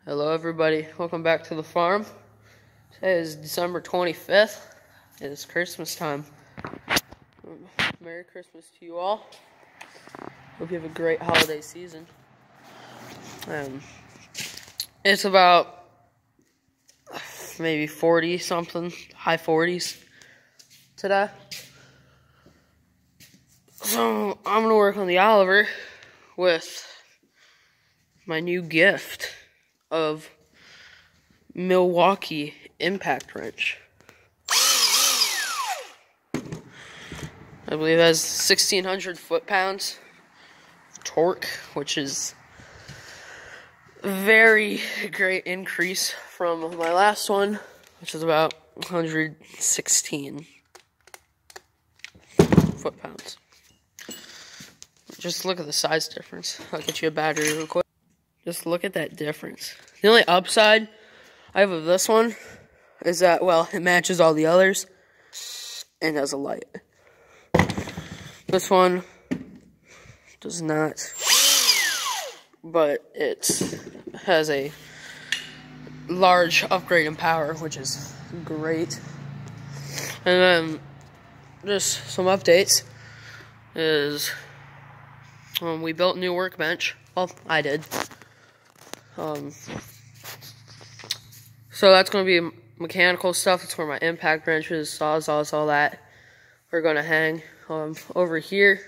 Hello everybody, welcome back to the farm. Today is December 25th. It is Christmas time. Merry Christmas to you all. Hope you have a great holiday season. It's about maybe 40 something, high 40s today. So I'm gonna work on the Oliver with my new gift of Milwaukee impact wrench. I believe it has 1,600 foot-pounds torque, which is a very great increase from my last one, which is about 116 foot-pounds. Just look at the size difference. I'll get you a battery real quick. Just look at that difference. The only upside I have of this one is that, well, it matches all the others and has a light. This one does not, but it has a large upgrade in power, which is great. And then just some updates is we built a new workbench. Well, I did. So that's going to be mechanical stuff. That's where my impact wrenches, sawzalls, all that are going to hang. Over here,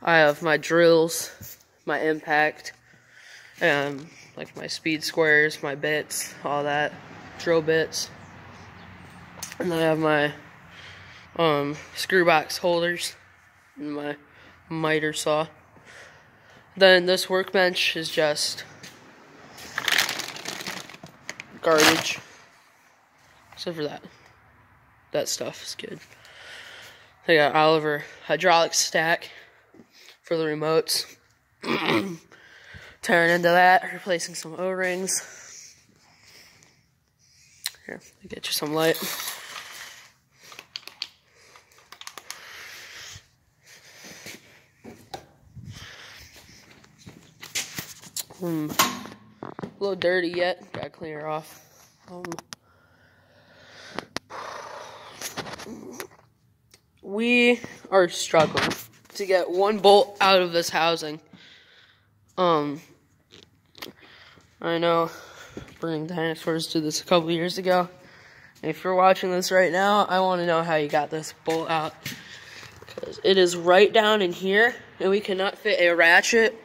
I have my drills, my impact, and like my speed squares, my bits, all that, drill bits. And then I have my screw box holders and my miter saw. Then this workbench is just garbage, except for that. That stuff is good. I got Oliver hydraulic stack for the remotes. Tearing into that, replacing some O-rings. Here, let me get you some light. A little dirty yet, gotta clean her off. We are struggling to get one bolt out of this housing. I know Burning Dinosaurs did this a couple years ago. If you're watching this right now, I want to know how you got this bolt out, because it is right down in here, and we cannot fit a ratchet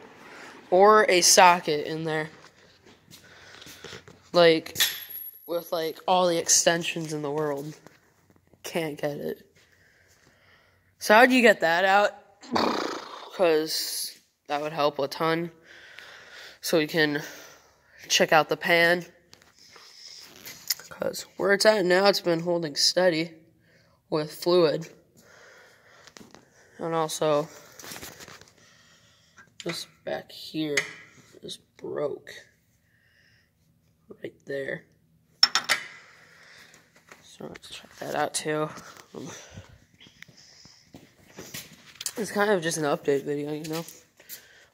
or a socket in there. Like, with like all the extensions in the world. Can't get it. So how'd you get that out? Because that would help a ton. So we can check out the pan. Because where it's at now, it's been holding steady with fluid. And also, this back here is broke. Right there. So let's check that out too. It's kind of just an update video, you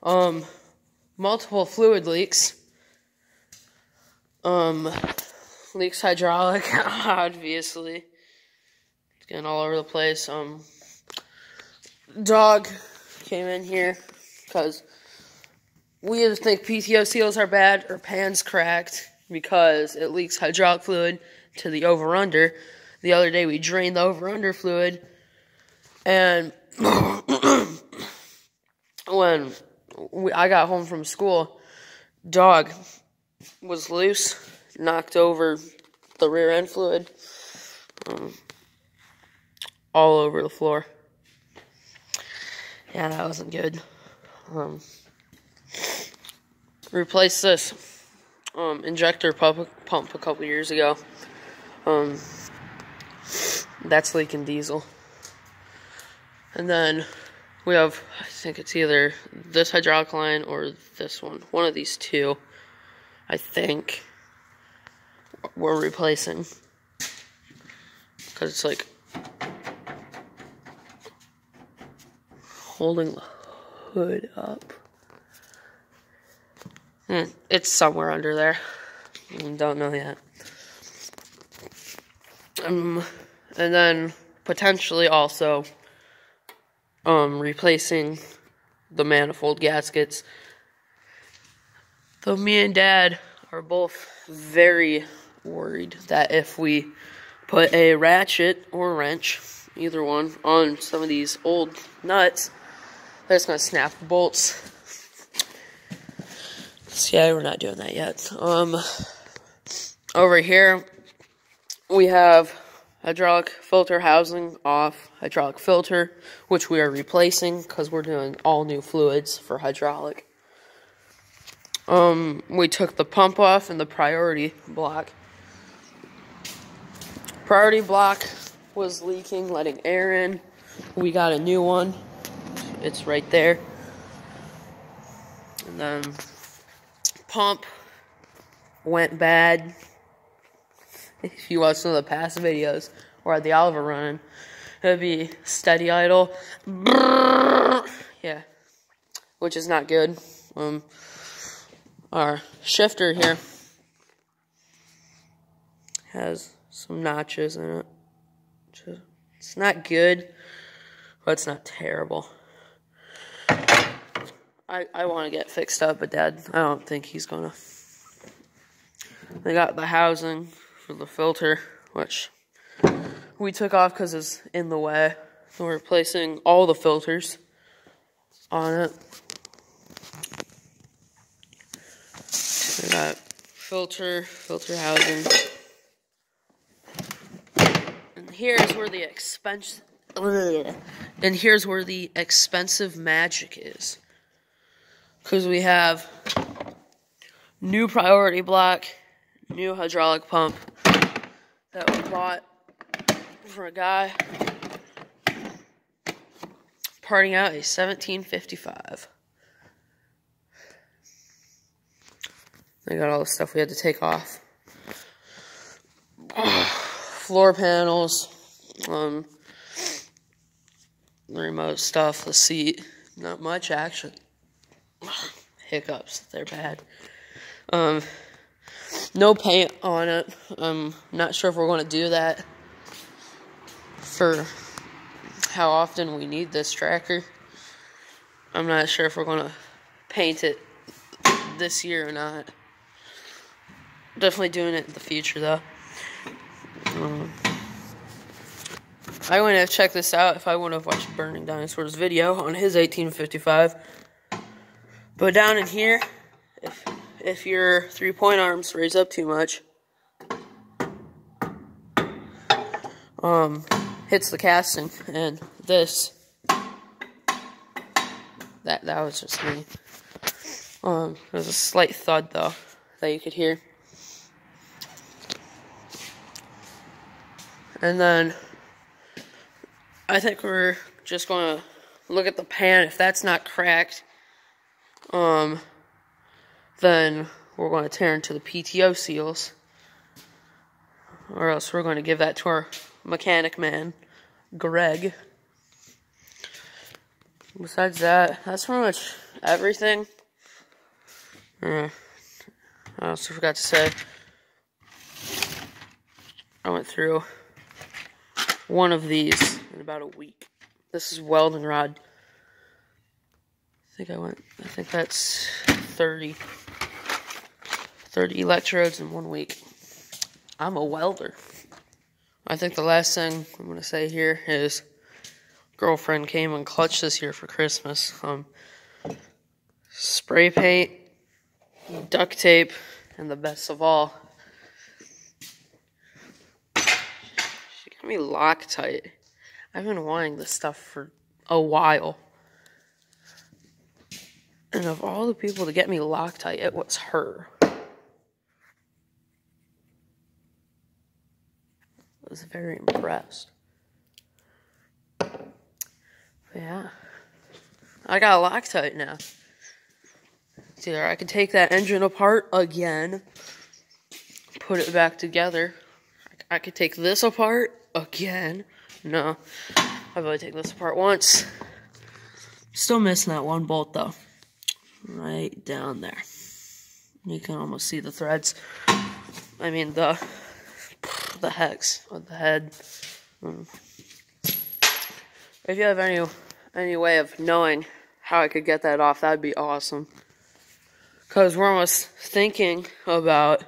know. Multiple fluid leaks. Leaks hydraulic, obviously. It's getting all over the place. Dog came in here because we either think PTO seals are bad or pan's cracked because it leaks hydraulic fluid to the over-under. The other day we drained the over-under fluid, and when I got home from school, dog was loose, knocked over the rear end fluid, all over the floor. Yeah, that wasn't good. Replaced this injector pump a couple years ago. That's leaking diesel. And then we have, I think it's either this hydraulic line or this one. One of these two, I think, we're replacing. Because it's like holding the hood up. It's somewhere under there. Don't know yet. And then potentially also replacing the manifold gaskets. Though me and Dad are both very worried that if we put a ratchet or wrench, either one, on some of these old nuts, that's going to snap the bolts. So yeah, we're not doing that yet. Over here, we have hydraulic filter housing off, hydraulic filter, which we are replacing because we're doing all new fluids for hydraulic. We took the pump off and the priority block. Priority block was leaking, letting air in. We got a new one. It's right there. And then pump went bad. If you watch some of the past videos where I had the Oliver running, it would be steady idle. Yeah, which is not good. Our shifter here has some notches in it. It's not good, but it's not terrible. I want to get fixed up, but Dad, I don't think he's gonna. They got the housing for the filter, which we took off because it's in the way. So we're replacing all the filters on it. We got filter housing. And here's where the expensive magic is. Because we have new priority block, new hydraulic pump that we bought for a guy parting out a 1755. They got all the stuff we had to take off. Floor panels, the remote stuff, the seat. Not much action. Hiccups, they're bad. No paint on it. I'm not sure if we're going to do that for how often we need this tracker. I'm not sure if we're going to paint it this year or not. Definitely doing it in the future, though. I wouldn't have checked this out if I wouldn't have watched Burning Dinosaurs video on his 1855. But down in here, if your 3-point arms raise up too much, hits the casting, and this, that was just me. There's a slight thud though that you could hear. And then I think we're just gonna look at the pan. If that's not cracked, then we're going to tear into the PTO seals, or else we're going to give that to our mechanic man, Greg. Besides that, that's pretty much everything. I also forgot to say, I went through one of these in about a week. This is welding rod. I think that's 30 electrodes in 1 week. I'm a welder. I think the last thing I'm going to say here is girlfriend came and clutched this year for Christmas. Spray paint, duct tape, and the best of all, she got me Loctite. I've been wanting this stuff for a while. And of all the people to get me Loctite, it was her. I was very impressed. But yeah. I got Loctite now. It's either I can take that engine apart again, put it back together. I could take this apart again. No. I've only taken this apart once. Still missing that one bolt though. Right down there. You can almost see the threads. I mean, the hex of the head. If you have any way of knowing how I could get that off, that'd be awesome. Because we're almost thinking about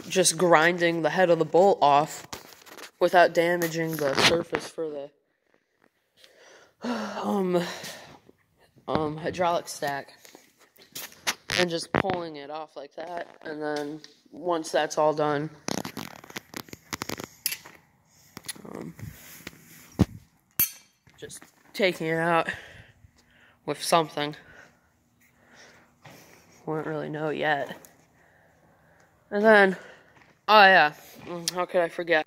just grinding the head of the bolt off without damaging the surface for the hydraulic stack, and just pulling it off like that. And then once that's all done, just taking it out with something. Wouldn't really know yet. And then, oh yeah, how could I forget?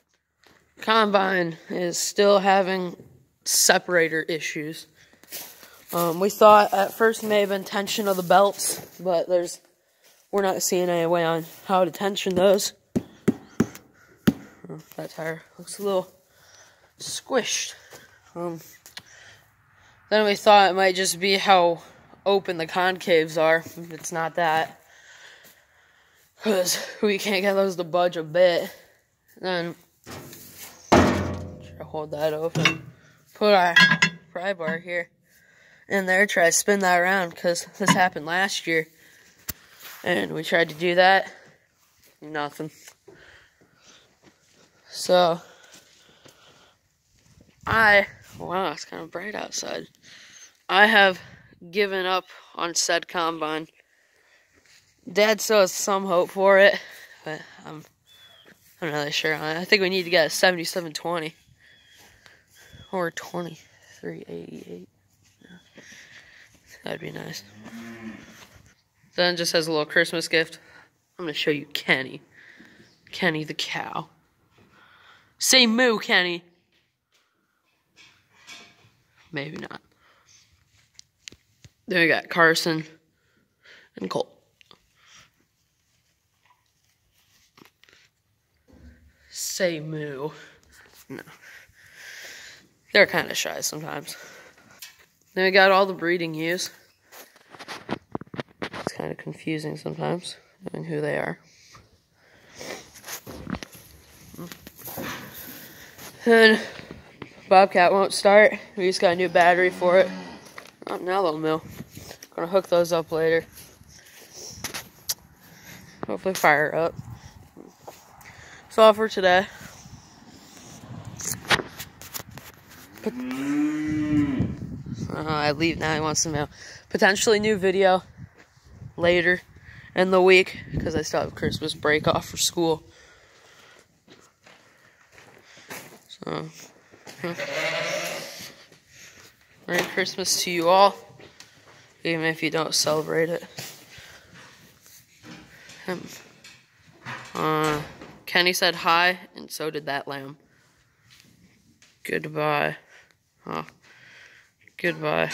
Combine is still having separator issues. We thought at first it may have been tension of the belts, but we're not seeing any way on how to tension those. That tire looks a little squished. Then we thought it might just be how open the concaves are. It's not that, because we can't get those to budge a bit. Then try to hold that open. Put our pry bar here in there. Try to spin that around, because this happened last year, and we tried to do that. Nothing. So wow, it's kind of bright outside. I have given up on said combine. Dad still has some hope for it, but I'm not really sure on it. I think we need to get a 7720 or 2388. Yeah. That'd be nice. Then it just has a little Christmas gift. I'm gonna show you Kenny. Kenny the cow. Say moo, Kenny. Maybe not. Then we got Carson and Colt. Say moo. No. They're kind of shy sometimes. Then we got all the breeding ewes. It's kind of confusing sometimes, knowing who they are. And Bobcat won't start. We just got a new battery for it. Oh, now they'll mill. Gonna hook those up later. Hopefully fire up. That's all for today. I leave now. He wants to mail. Potentially new video later in the week, because I still have Christmas break off for school. So, Merry Christmas to you all, even if you don't celebrate it. Kenny said hi, and so did that lamb. Goodbye. Goodbye.